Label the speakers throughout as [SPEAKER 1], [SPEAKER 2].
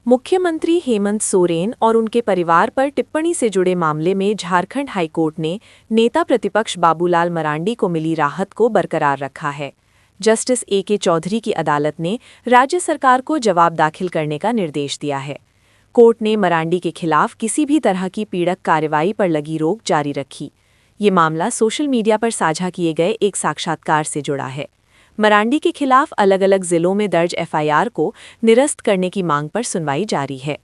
[SPEAKER 1] मुख्यमंत्री हेमंत सोरेन और उनके परिवार पर टिप्पणी से जुड़े मामले में झारखंड हाईकोर्ट ने नेता प्रतिपक्ष बाबूलाल मरांडी को मिली राहत को बरकरार रखा है। Justice A K. चौधरी की अदालत ने राज्य सरकार को जवाब दाखिल करने का निर्देश दिया है। कोर्ट ने मरांडी के खिलाफ किसी भी तरह की पीड़क कार्रवाई पर लगी रोक जारी रखी। ये मामला सोशल मीडिया पर साझा किए गए एक साक्षात्कार से जुड़ा है। मरांडी के खिलाफ अलग अलग जिलों में दर्ज एफआईआर को निरस्त करने की मांग पर सुनवाई जारी है।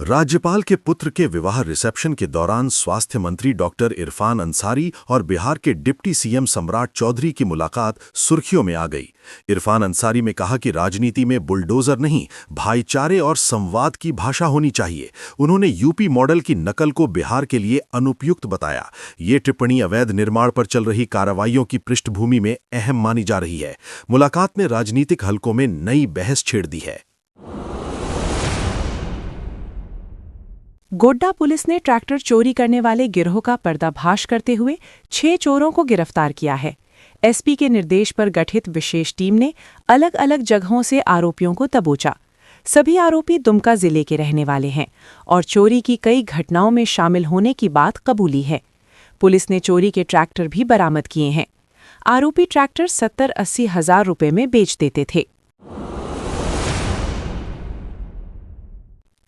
[SPEAKER 2] राज्यपाल के पुत्र के विवाह रिसेप्शन के दौरान स्वास्थ्य मंत्री डॉक्टर इरफान अंसारी और बिहार के डिप्टी सीएम सम्राट चौधरी की मुलाकात सुर्खियों में आ गई। इरफान अंसारी ने कहा कि राजनीति में बुलडोजर नहीं, भाईचारे और संवाद की भाषा होनी चाहिए। उन्होंने यूपी मॉडल की नकल को बिहार के लिए अनुपयुक्त बताया। ये टिप्पणी अवैध निर्माण पर चल रही कार्रवाइयों की पृष्ठभूमि में अहम मानी जा रही है। मुलाकात ने राजनीतिक हलकों में नई बहस छेड़ दी है।
[SPEAKER 3] गोड्डा पुलिस ने ट्रैक्टर चोरी करने वाले गिरोह का पर्दाफाश करते हुए 6 चोरों को गिरफ्तार किया है। एसपी के निर्देश पर गठित विशेष टीम ने अलग अलग जगहों से आरोपियों को दबोचा। सभी आरोपी दुमका जिले के रहने वाले हैं और चोरी की कई घटनाओं में शामिल होने की बात कबूली है। पुलिस ने चोरी के ट्रैक्टर भी बरामद किए हैं। आरोपी ट्रैक्टर 70-80 हजार रुपये में बेच देते थे।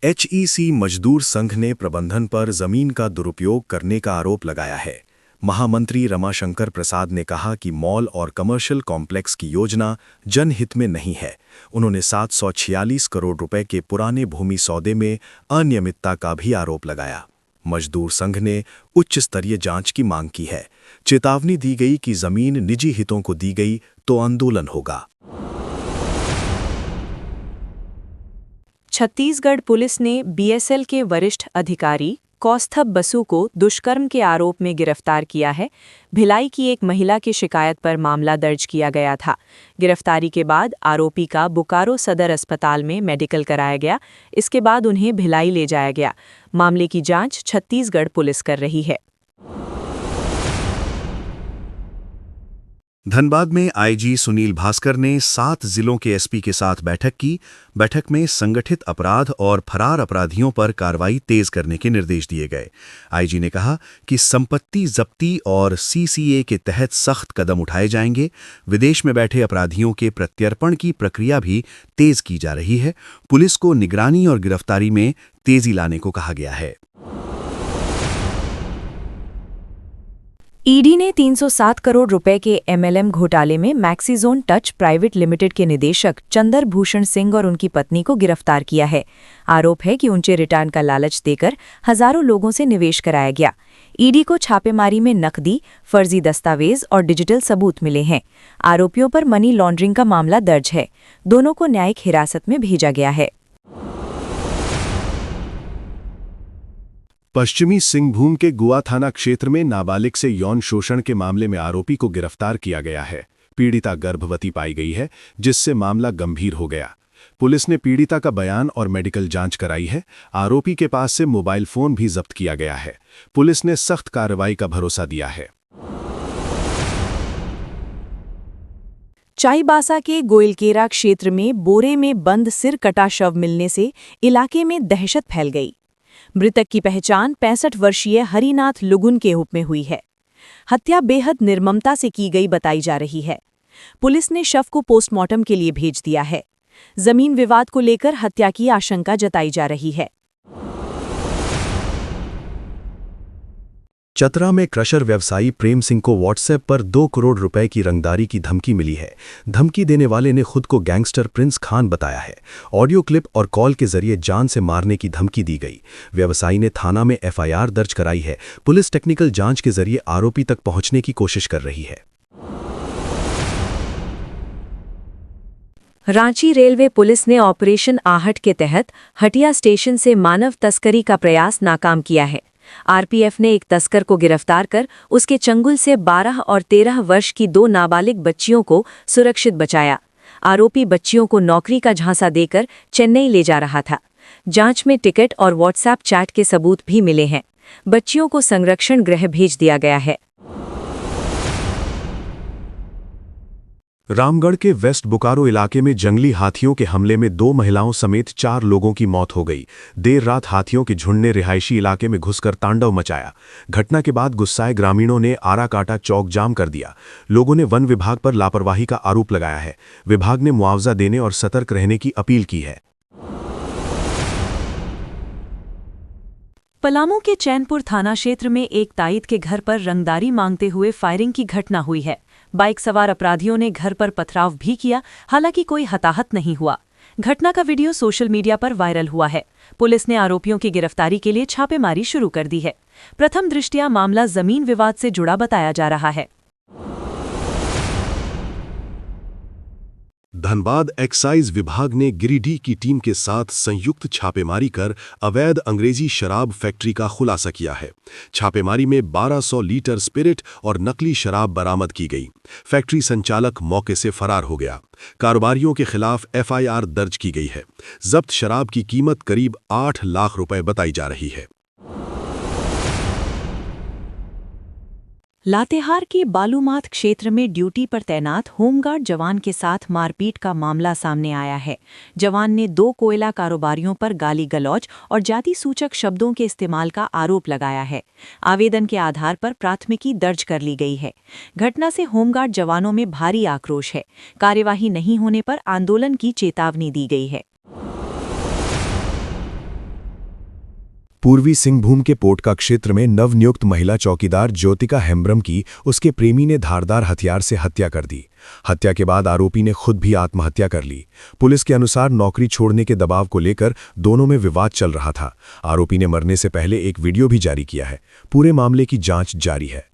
[SPEAKER 2] एचईसी मजदूर संघ ने प्रबंधन पर जमीन का दुरुपयोग करने का आरोप लगाया है। महामंत्री रमाशंकर प्रसाद ने कहा कि मॉल और कमर्शियल कॉम्प्लेक्स की योजना जनहित में नहीं है। उन्होंने 746 करोड़ रुपए के पुराने भूमि सौदे में अनियमितता का भी आरोप लगाया। मजदूर संघ ने उच्च स्तरीय जांच की मांग की है। चेतावनी दी गई कि जमीन निजी हितों को दी गई तो आंदोलन होगा।
[SPEAKER 1] छत्तीसगढ़ पुलिस ने बीएसएल के वरिष्ठ अधिकारी कौस्तभ बसु को दुष्कर्म के आरोप में गिरफ्तार किया है। भिलाई की एक महिला की शिकायत पर मामला दर्ज किया गया था। गिरफ्तारी के बाद आरोपी का बोकारो सदर अस्पताल में मेडिकल कराया गया। इसके बाद उन्हें भिलाई ले जाया गया। मामले की जांच छत्तीसगढ़ पुलिस कर रही है।
[SPEAKER 2] धनबाद में आईजी सुनील भास्कर ने 7 जिलों के एसपी के साथ बैठक की। बैठक में संगठित अपराध और फरार अपराधियों पर कार्रवाई तेज करने के निर्देश दिए गए। आईजी ने कहा कि संपत्ति जब्ती और सीसीए के तहत सख्त कदम उठाए जाएंगे। विदेश में बैठे अपराधियों के प्रत्यर्पण की प्रक्रिया भी तेज की जा रही है। पुलिस को निगरानी और गिरफ्तारी में तेजी लाने को कहा गया है।
[SPEAKER 1] ईडी ने 307 करोड़ रुपए के एमएलएम घोटाले में मैक्सिजोन टच प्राइवेट लिमिटेड के निदेशक चंदर भूषण सिंह और उनकी पत्नी को गिरफ्तार किया है। आरोप है कि ऊंचे रिटर्न का लालच देकर हजारों लोगों से निवेश कराया गया। ईडी को छापेमारी में नकदी, फर्जी दस्तावेज और डिजिटल सबूत मिले हैं। आरोपियों पर मनी लॉन्ड्रिंग का मामला दर्ज है। दोनों को न्यायिक हिरासत में भेजा गया है।
[SPEAKER 2] पश्चिमी सिंहभूम के गुआ थाना क्षेत्र में नाबालिग से यौन शोषण के मामले में आरोपी को गिरफ्तार किया गया है। पीड़िता गर्भवती पाई गई है, जिससे मामला गंभीर हो गया। पुलिस ने पीड़िता का बयान और मेडिकल जांच कराई है। आरोपी के पास से मोबाइल फोन भी जब्त किया गया है। पुलिस ने सख्त कार्रवाई का भरोसा दिया है।
[SPEAKER 1] चाईबासा के गोइलकेरा क्षेत्र में बोरे में बंद सिर कटा शव मिलने से इलाके में दहशत फैल गई। मृतक की पहचान 65 वर्षीय हरिनाथ लुगुन के रूप में हुई है। हत्या बेहद निर्ममता से की गई बताई जा रही है। पुलिस ने शव को पोस्टमार्टम के लिए भेज दिया है। जमीन विवाद को लेकर हत्या की आशंका जताई जा रही है।
[SPEAKER 2] चतरा में क्रशर व्यवसायी प्रेम सिंह को व्हाट्सएप पर 2 करोड़ रुपए की रंगदारी की धमकी मिली है। धमकी देने वाले ने खुद को गैंगस्टर प्रिंस खान बताया है। ऑडियो क्लिप और कॉल के जरिए जान से मारने की धमकी दी गई। व्यवसायी ने थाना में एफआईआर दर्ज कराई है। पुलिस टेक्निकल जांच के जरिए आरोपी तक पहुंचने की कोशिश कर रही है।
[SPEAKER 1] रांची रेलवे पुलिस ने ऑपरेशन आहट के तहत हटिया स्टेशन से मानव तस्करी का प्रयास नाकाम किया है। आरपीएफ ने एक तस्कर को गिरफ्तार कर उसके चंगुल से 12 और 13 वर्ष की 2 नाबालिग बच्चियों को सुरक्षित बचाया। आरोपी बच्चियों को नौकरी का झांसा देकर चेन्नई ले जा रहा था। जांच में टिकट और व्हाट्सएप चैट के सबूत भी मिले हैं। बच्चियों को संरक्षण गृह भेज दिया गया है।
[SPEAKER 4] रामगढ़ के वेस्ट बोकारो इलाके में जंगली हाथियों के हमले में 2 महिलाओं समेत 4 लोगों की मौत हो गई। देर रात हाथियों के झुंड ने रिहायशी इलाके में घुसकर तांडव मचाया। घटना के बाद गुस्साए ग्रामीणों ने आरा काटा चौक जाम कर दिया। लोगों ने वन विभाग पर लापरवाही का आरोप लगाया है। विभाग ने मुआवजा देने और सतर्क रहने की अपील की है।
[SPEAKER 3] पलामू के चैनपुर थाना क्षेत्र में एक ताईत के घर पर रंगदारी मांगते हुए फायरिंग की घटना हुई है। बाइक सवार अपराधियों ने घर पर पथराव भी किया, हालांकि कोई हताहत नहीं हुआ। घटना का वीडियो सोशल मीडिया पर वायरल हुआ है। पुलिस ने आरोपियों की गिरफ्तारी के लिए छापेमारी शुरू कर दी है। प्रथम दृष्टया मामला जमीन विवाद से जुड़ा बताया जा रहा है।
[SPEAKER 2] धनबाद एक्साइज विभाग ने गिरिडीह की टीम के साथ संयुक्त छापेमारी कर अवैध अंग्रेजी शराब फैक्ट्री का खुलासा किया है। छापेमारी में 1200 लीटर स्पिरिट और नकली शराब बरामद की गई। फैक्ट्री संचालक मौके से फरार हो गया। कारोबारियों के खिलाफ एफआईआर दर्ज की गई है। जब्त शराब की कीमत करीब 8 लाख रुपए बताई जा रही है।
[SPEAKER 3] लातेहार के बालूमाथ क्षेत्र में ड्यूटी पर तैनात होमगार्ड जवान के साथ मारपीट का मामला सामने आया है। जवान ने 2 कोयला कारोबारियों पर गाली गलौज और जाति सूचक शब्दों के इस्तेमाल का आरोप लगाया है। आवेदन के आधार पर प्राथमिकी दर्ज कर ली गई है। घटना से होमगार्ड जवानों में भारी आक्रोश है। कार्यवाही नहीं होने पर आंदोलन की चेतावनी दी गई है।
[SPEAKER 5] पूर्वी सिंहभूम के पोटका क्षेत्र में नवनियुक्त महिला चौकीदार ज्योतिका हेम्ब्रम की उसके प्रेमी ने धारदार हथियार से हत्या कर दी। हत्या के बाद आरोपी ने खुद भी आत्महत्या कर ली। पुलिस के अनुसार नौकरी छोड़ने के दबाव को लेकर दोनों में विवाद चल रहा था। आरोपी ने मरने से पहले एक वीडियो भी जारी किया है। पूरे मामले की जांच जारी है।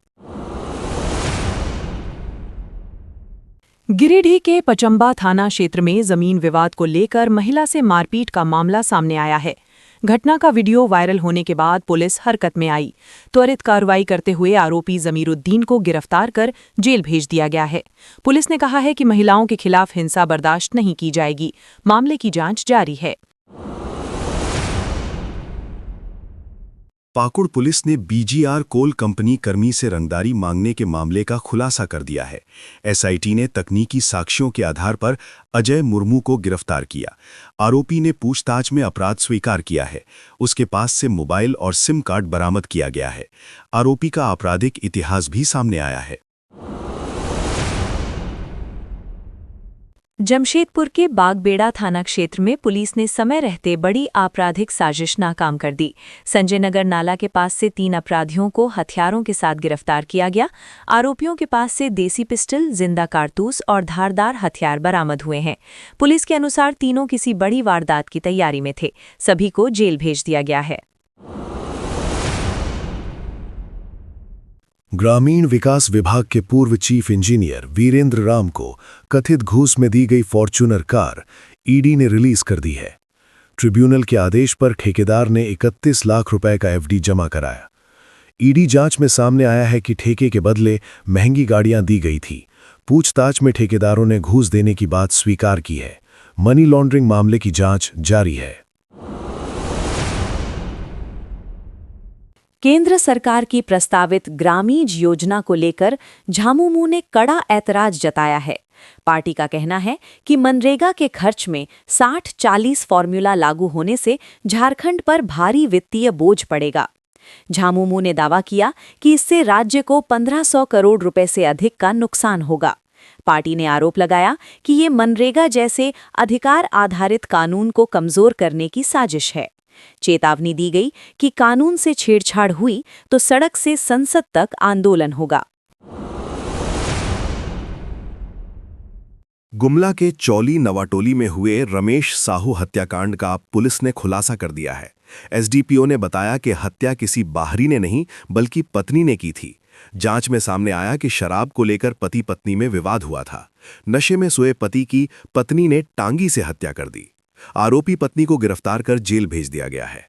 [SPEAKER 3] गिरिडीह के पचंबा थाना क्षेत्र में जमीन विवाद को लेकर महिला से मारपीट का मामला सामने आया है। घटना का वीडियो वायरल होने के बाद पुलिस हरकत में आई। त्वरित कार्रवाई करते हुए आरोपी जमीरुद्दीन को गिरफ्तार कर जेल भेज दिया गया है। पुलिस ने कहा है कि महिलाओं के खिलाफ हिंसा बर्दाश्त नहीं की जाएगी। मामले की जांच जारी है।
[SPEAKER 2] पाकुड़ पुलिस ने बीजीआर कोल कंपनी कर्मी से रंगदारी मांगने के मामले का खुलासा कर दिया है। एसआईटी ने तकनीकी साक्ष्यों के आधार पर अजय मुर्मू को गिरफ्तार किया। आरोपी ने पूछताछ में अपराध स्वीकार किया है। उसके पास से मोबाइल और सिम कार्ड बरामद किया गया है। आरोपी का आपराधिक इतिहास भी सामने आया है।
[SPEAKER 1] जमशेदपुर के बागबेड़ा थाना क्षेत्र में पुलिस ने समय रहते बड़ी आपराधिक साजिश नाकाम कर दी। संजय नगर नाला के पास से 3 अपराधियों को हथियारों के साथ गिरफ्तार किया गया। आरोपियों के पास से देसी पिस्टल, जिंदा कारतूस और धारदार हथियार बरामद हुए हैं। पुलिस के अनुसार तीनों किसी बड़ी वारदात की तैयारी में थे। सभी को जेल भेज दिया गया है।
[SPEAKER 5] ग्रामीण विकास विभाग के पूर्व चीफ इंजीनियर वीरेंद्र राम को कथित घूस में दी गई फॉर्च्यूनर कार ईडी ने रिलीज कर दी है। ट्रिब्यूनल के आदेश पर ठेकेदार ने 31 लाख रुपए का एफडी जमा कराया। ईडी जांच में सामने आया है कि ठेके के बदले महंगी गाड़ियां दी गई थी। पूछताछ में ठेकेदारों ने घूस देने की बात स्वीकार की है। मनी लॉन्ड्रिंग मामले की जांच जारी है।
[SPEAKER 1] केंद्र सरकार की प्रस्तावित ग्रामीण योजना को लेकर झामुमो ने कड़ा ऐतराज जताया है। पार्टी का कहना है कि मनरेगा के खर्च में 60-40 फॉर्मूला लागू होने से झारखंड पर भारी वित्तीय बोझ पड़ेगा। झामुमो ने दावा किया कि इससे राज्य को 1500 करोड़ रुपए से अधिक का नुकसान होगा। पार्टी ने आरोप लगाया कि ये मनरेगा जैसे अधिकार आधारित कानून को कमजोर करने की साजिश है। चेतावनी दी गई कि कानून से छेड़छाड़ हुई तो सड़क से संसद तक आंदोलन होगा।
[SPEAKER 2] गुमला के चौली नवाटोली में हुए रमेश साहू हत्याकांड का पुलिस ने खुलासा कर दिया है। एसडीपीओ ने बताया कि हत्या किसी बाहरी ने नहीं बल्कि पत्नी ने की थी। जांच में सामने आया कि शराब को लेकर पति पत्नी में विवाद हुआ था। नशे में सोए पति की पत्नी ने टांगी से हत्या कर दी। आरोपी पत्नी को गिरफ्तार कर जेल भेज दिया गया है।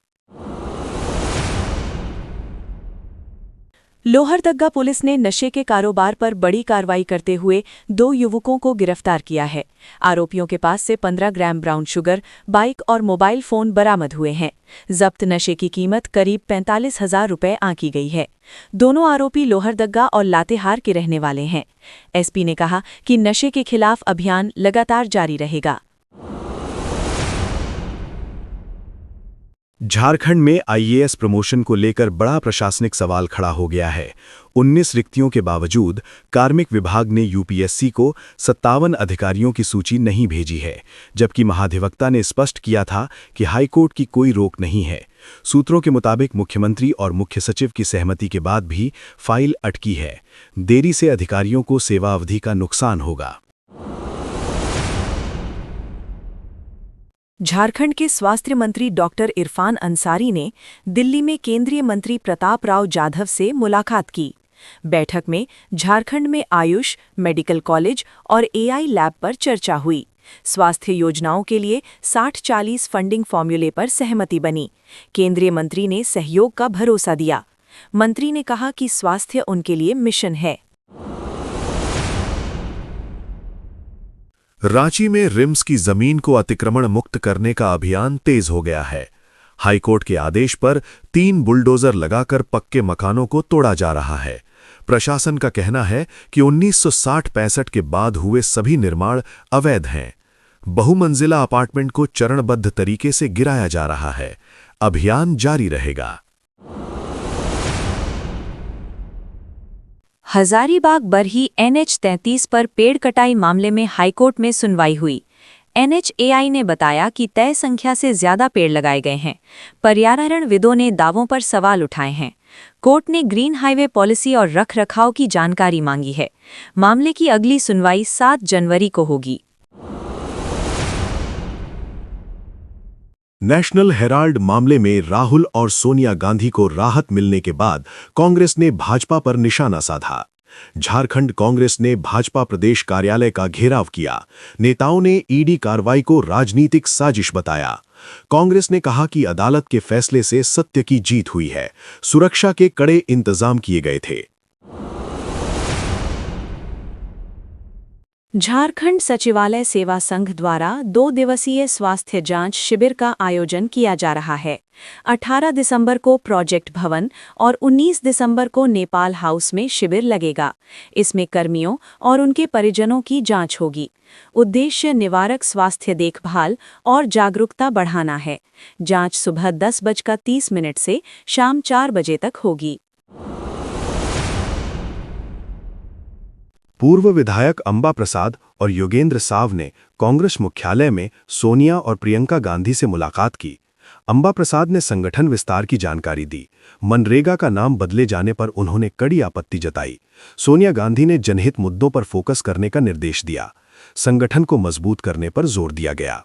[SPEAKER 1] लोहरदग्गा पुलिस ने नशे के कारोबार पर बड़ी कार्रवाई करते हुए 2 युवकों को गिरफ्तार किया है। आरोपियों के पास से 15 ग्राम ब्राउन शुगर, बाइक और मोबाइल फोन बरामद हुए हैं। जब्त नशे की कीमत करीब 45,000 रुपये आंकी गई है। दोनों आरोपी लोहरदग्गा और लातेहार के रहने वाले हैं। एसपी ने कहा कि नशे के खिलाफ अभियान लगातार जारी रहेगा।
[SPEAKER 2] झारखंड में आईएएस प्रमोशन को लेकर बड़ा प्रशासनिक सवाल खड़ा हो गया है। 19 रिक्तियों के बावजूद कार्मिक विभाग ने यूपीएससी को 57 अधिकारियों की सूची नहीं भेजी है, जबकि महाधिवक्ता ने स्पष्ट किया था कि हाईकोर्ट की कोई रोक नहीं है। सूत्रों के मुताबिक मुख्यमंत्री और मुख्य सचिव की सहमति के बाद भी फाइल अटकी है। देरी से अधिकारियों को सेवा अवधि का नुकसान होगा।
[SPEAKER 1] झारखंड के स्वास्थ्य मंत्री डॉक्टर इरफान अंसारी ने दिल्ली में केंद्रीय मंत्री प्रताप राव जाधव से मुलाकात की। बैठक में झारखंड में आयुष, मेडिकल कॉलेज और एआई लैब पर चर्चा हुई। स्वास्थ्य योजनाओं के लिए 60-40 फंडिंग फॉर्मूले पर सहमति बनी। केंद्रीय मंत्री ने सहयोग का भरोसा दिया। मंत्री ने कहा कि स्वास्थ्य उनके लिए मिशन है।
[SPEAKER 2] रांची में रिम्स की जमीन को अतिक्रमण मुक्त करने का अभियान तेज हो गया है। हाईकोर्ट के आदेश पर 3 बुलडोजर लगाकर पक्के मकानों को तोड़ा जा रहा है। प्रशासन का कहना है कि 1960-65 के बाद हुए सभी निर्माण अवैध हैं। बहुमंजिला अपार्टमेंट को चरणबद्ध तरीके से गिराया जा रहा है। अभियान जारी रहेगा।
[SPEAKER 1] हजारीबाग बरही NH-33 पर पेड़ कटाई मामले में हाईकोर्ट में सुनवाई हुई। NHAI ने बताया कि तय संख्या से ज्यादा पेड़ लगाए गए हैं। पर्यावरणविदों ने दावों पर सवाल उठाए हैं। कोर्ट ने ग्रीन हाईवे पॉलिसी और रखरखाव की जानकारी मांगी है। मामले की अगली सुनवाई 7 जनवरी को होगी।
[SPEAKER 2] नेशनल हेराल्ड मामले में राहुल और सोनिया गांधी को राहत मिलने के बाद कांग्रेस ने भाजपा पर निशाना साधा। झारखंड कांग्रेस ने भाजपा प्रदेश कार्यालय का घेराव किया। नेताओं ने ईडी कार्रवाई को राजनीतिक साजिश बताया। कांग्रेस ने कहा कि अदालत के फैसले से सत्य की जीत हुई है। सुरक्षा के कड़े इंतजाम किए गए थे।
[SPEAKER 1] झारखंड सचिवालय सेवा संघ द्वारा 2 दिवसीय स्वास्थ्य जांच शिविर का आयोजन किया जा रहा है। 18 दिसंबर को प्रोजेक्ट भवन और 19 दिसंबर को नेपाल हाउस में शिविर लगेगा। इसमें कर्मियों और उनके परिजनों की जांच होगी। उद्देश्य निवारक स्वास्थ्य देखभाल और जागरूकता बढ़ाना है। जांच सुबह 10:30 से शाम 4 बजे तक होगी।
[SPEAKER 2] पूर्व विधायक अंबा प्रसाद और योगेंद्र साव ने कांग्रेस मुख्यालय में सोनिया और प्रियंका गांधी से मुलाकात की। अंबा प्रसाद ने संगठन विस्तार की जानकारी दी। मनरेगा का नाम बदले जाने पर उन्होंने कड़ी आपत्ति जताई। सोनिया गांधी ने जनहित मुद्दों पर फोकस करने का निर्देश दिया। संगठन को मजबूत करने पर जोर दिया गया।